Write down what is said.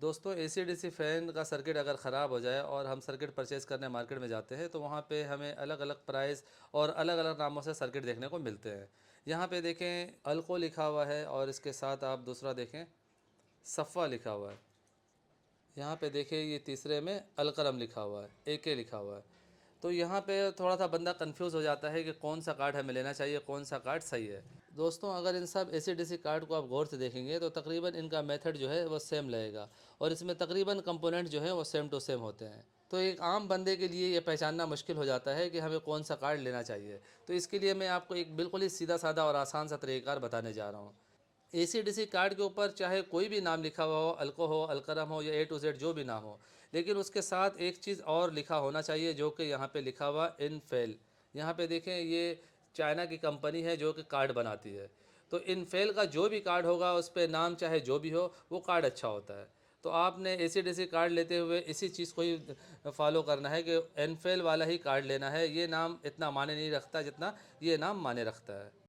दोस्तों AC DC fan का circuit अगर ख़राब हो जाए और हम सर्किट परचेज़ करने मार्केट में जाते हैं तो वहाँ पे हमें अलग-अलग प्राइस और अलग-अलग नामों से सर्किट देखने को मिलते हैं। यहाँ पे देखें अल्को लिखा हुआ है और इसके साथ आप दूसरा देखें सफ़ा लिखा हुआ है। यहाँ पे देखिए ये तीसरे में अलकरम लिखा हुआ है, एके लिखा हुआ है। तो यहाँ पे थोड़ा सा बंदा कंफ्यूज हो जाता है कि कौन सा कार्ड हमें लेना चाहिए, कौन सा कार्ड सही है। दोस्तों अगर इन सब एसी-डीसी कार्ड को आप गौर से देखेंगे तो तकरीबन इनका मेथड जो है वो सेम लगेगा और इसमें तकरीबन कंपोनेंट जो है वो सेम टू सेम होते हैं। तो एक आम बंदे के लिए ये पहचानना मुश्किल हो जाता है कि हमें कौन सा कार्ड लेना चाहिए। तो इसके लिए मैं आपको एक बिल्कुल ही सीधा साधा और आसान सा तरीक़ाकार बताने जा रहा हूँ। एसी-डीसी कार्ड के ऊपर चाहे कोई भी नाम लिखा हुआ हो, अल्को हो, अलकरम हो या ए टू जेड जो भी नाम हो, लेकिन उसके साथ एक चीज़ और लिखा होना चाहिए जो कि यहाँ पे लिखा हुआ इनफेल। यहाँ पे देखें ये चाइना की कंपनी है जो कि कार्ड बनाती है। तो इनफेल का जो भी कार्ड होगा उस पे नाम चाहे जो भी हो वो कार्ड अच्छा होता है। तो आपने एसी-डीसी कार्ड लेते हुए इसी चीज़ को ही फॉलो करना है कि इनफेल वाला ही कार्ड लेना है। ये नाम इतना मायने नहीं रखता जितना ये नाम मायने रखता है।